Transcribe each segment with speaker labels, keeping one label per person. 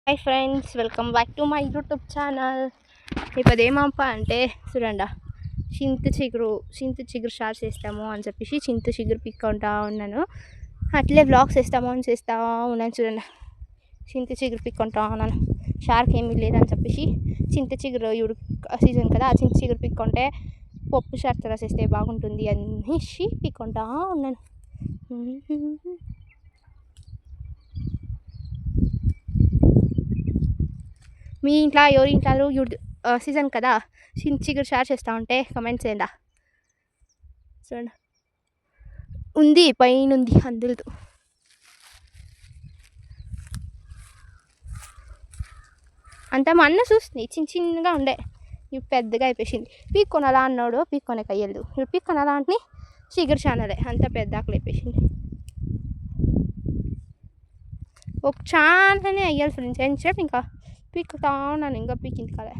Speaker 1: Hi friends, welcome back to my YouTube channel. ఇప్పుడు ఏమప్ప అంటే చూడండి, చింత చిగురు షార్ట్స్ చేస్తాము అని చెప్పేసి చింత చిగురు పిక్కుంటా ఉన్నాను. అట్లే వ్లాగ్స్ వేస్తాము అని చేస్తూ ఉన్నాను. చూడండి, చింత చిగురు పిక్కుంటా ఉన్నాను. షార్క్ ఏమీ లేదని చెప్పేసి చింత చిగురు ఇప్పుడు సీజన్ కదా, ఆ చింత చిగురు పిక్కుంటే పప్పు షార్ట్స్ రాసేస్తే బాగుంటుంది అనేసి పిక్కుంటా ఉన్నాను. మీ ఇంట్లో ఎవరి ఇంట్లో సీజన్ కదా చిగురు షేర్ చేస్తూ ఉంటే కమెంట్ చేయండి. చూడండి, ఉంది పైన ఉంది అందులో అంతా మా అన్న చూస్తుంది. చిన్నగా ఉండే ఇప్పుడు పెద్దగా అయిపోయింది. పీక్కొనలా అన్నాడు, పీక్కొనే కయ్యలేదు. ఇప్పుడు పీక్కొనలా అంటే చిగురు ఛానలే అంత పెద్ద ఆకలి అయిపోయింది. ఒక ఛానల్నే అయ్యాలి ఫ్రెండ్స్. ఏం చెప్పి ఇంకా పీక్కుతా ఉన్నాను, ఇంకా పీకింది కదా.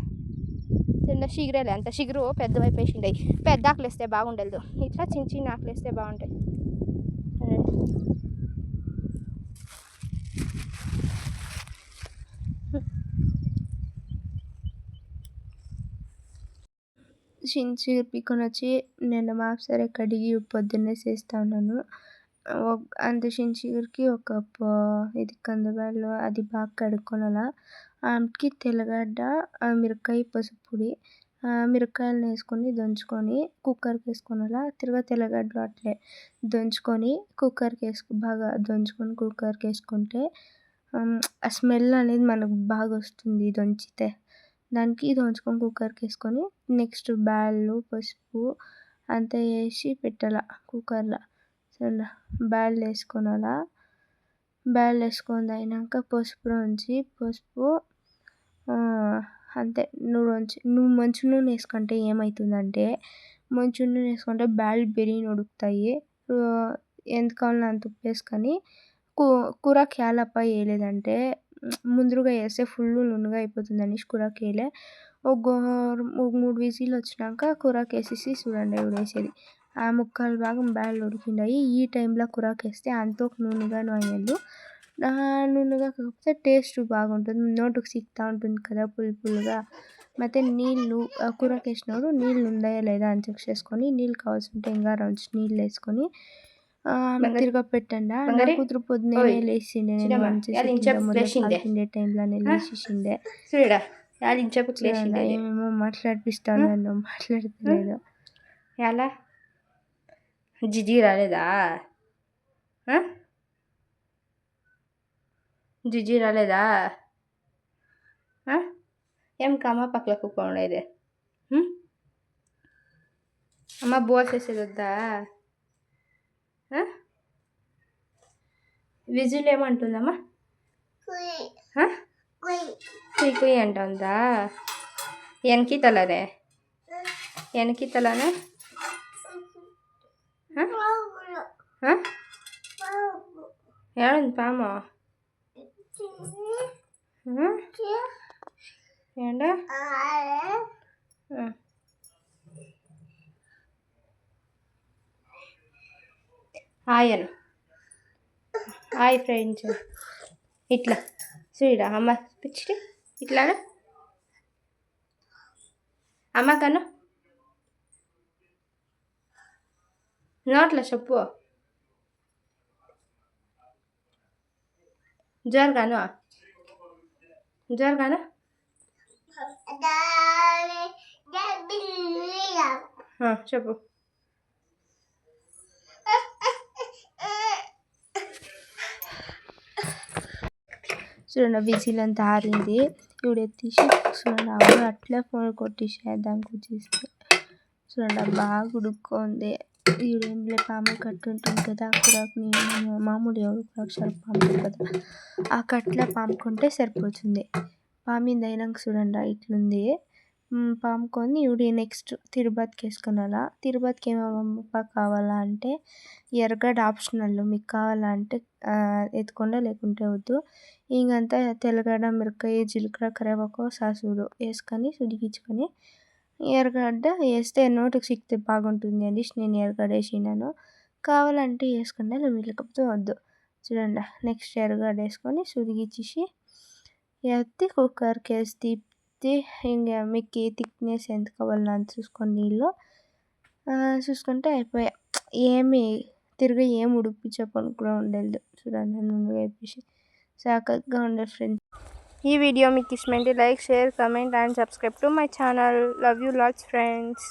Speaker 1: చిన్న చిగురేలే, అంత చిగురు పెద్ద అయిపోయింది. పెద్ద ఆకులు వేస్తే బాగుండదు, ఇట్లా చిన్న చిన్న ఆకులు వేస్తే బాగుంటాయి. చిగురు పీక్కొని వచ్చి నేను సరే కడిగి పొద్దున్నే చేస్తా ఉన్నాను. అంత చిగురికి ఒక ఇది కందిబ్యాళ్ళు అది బాగా కడుక్కొనాల. ఆమెకి తెల్లగడ్డ, మిరపకాయ, పసుపు పొడి, మిరపకాయలను వేసుకొని దంచుకొని కుక్కర్కి వేసుకోనాల. తిరగా తెల్లగడ్డలు అట్లే దంచుకొని కుక్కర్కి బాగా దంచుకొని కుక్కర్కి వేసుకుంటే ఆ స్మెల్ అనేది మనకు బాగా వస్తుంది దంచితే. దానికి దంచుకొని కుక్కర్కి వేసుకొని నెక్స్ట్ బ్యాళ్ళు, పసుపు అంతా వేసి పెట్టాల కుక్కర్లో. సరేనా, బ్యాళ్ళు వేసుకోనాల. బ్యాళ్ళు వేసుకొని అయినాక పసుపు అంతే. నువ్వు మంచి నూనె వేసుకుంటే ఏమవుతుందంటే, మంచి నూనె వేసుకుంటే బ్యాళ్ళు బిరిన ఉడుకుతాయి. ఎంత కావాలో అంత ఉప్పు వేసుకొని కూరకి యాలప్ప వేయలేదంటే ముందుగా వేస్తే ఫుల్ నున్నగా అయిపోతుంది అనేసి కూరకి వేయలే. ఒక 3 విజిల్ వచ్చినాక కూరకి వేసేసి చూడండి ఇప్పుడు వేసేది. ఆ ముక్కలు భాగం బ్యాళ్ళు ఉడికినాయి. ఈ టైంలో కూరకి వేస్తే అంత నూనెగాను అయ్యదు. నూనెగా కాకపోతే టేస్ట్ బాగుంటుంది, నోటికి సిక్కుతూ ఉంటుంది కదా పులుపులుగా. ಮತ್ತು నీళ్ళు కూరకి వేసినప్పుడు నీళ్ళు ఉన్నాయా లేదా అని చెక్ చేసుకొని, నీళ్ళు కావాల్సి ఉంటే ఇంకా కొంచెం నీళ్ళు వేసుకొని తిరగ పెట్టండి. నా కూతురు పొద్దున్నే లేచిండే, నేను మొదలు టైంలోనే లేచేసిండే. ఏమేమో మాట్లాడిపిస్తాను, నన్ను మాట్లాడతలేదు.
Speaker 2: ఎలా జిజి రాలేదా? జిజి రాలేదా? ఏం కమ్మ పక్కల కుక్క ఉండేది. అమ్మ బోస్ వేసేది వద్దా? విజులు ఏమంటుందమ్మా? కుయ్ కుయ్ అంటుందా? వెనక్కి తలనే ఏడుంది పాము? ఏంటో ఆయన హాయ్ ఫ్రెండ్స్. ఇట్లా చూడా అమ్మ పిచ్చి ఇట్లా అమ్మ కను నోట్ల చెప్పు జోరుగాను చెప్పు.
Speaker 1: చూడండి విజిల్ అంతా ఆరింది. ఇప్పుడు ఎత్తేసి చూడండి అప్పుడు అట్లే ఫోన్ కొట్టేసేద్దానికి వచ్చేస్తే. చూడండి బాగా ఉడుక్కుంది. ఈడేంలే పాము కట్టు ఉంటుంది కదా, కూరకు నేను మామూలు ఎవరు కూరకు పాము కదా, ఆ కట్ల పాముకుంటే సరిపోతుంది. పామింది అయినాక చూడండి ఇట్లుంది. పాముకొని ఇవి నెక్స్ట్ తిరుపతికి వేసుకున్నాలా. తిరుపతికి ఏమేమి కావాలా అంటే ఎర్రగడ్డ ఆప్షనల్, మీకు కావాలంటే ఎత్తుకుండా లేకుంటే వద్దు. ఇంకంతా తెల్లగడ్డ, మిరపకాయ, జీలకర్ర, కరివేపాకు, సాసులు వేసుకొని సుడిగించుకొని ఎర్రగడ్డ వేస్తే నోటికి సిక్కితే బాగుంటుంది అనేసి నేను ఎర్రగడ్డ వేసినాను. కావాలంటే వేసుకుంటే లేకపోతే వద్దు. చూడండి నెక్స్ట్ ఎర్రగడ్డ వేసుకొని సుడిగిచ్చేసి ఎత్తి కుక్కర్కి వేసి తిప్పి ఇంకా మీకు థిక్నెస్ ఎంత కావాలో అంత చూసుకొని నీళ్ళు చూసుకుంటే అయిపోయా. ఏమి తిరిగి ఏం ఉడికించే పని కూడా ఉండదు. చూడండి నూనె వేపించి చక్కగా ఉండే ఫ్రెండ్స్. ఈ వీడియో మీకు ఇష్టమైతే like, share, comment and subscribe to my channel. Love you lots friends.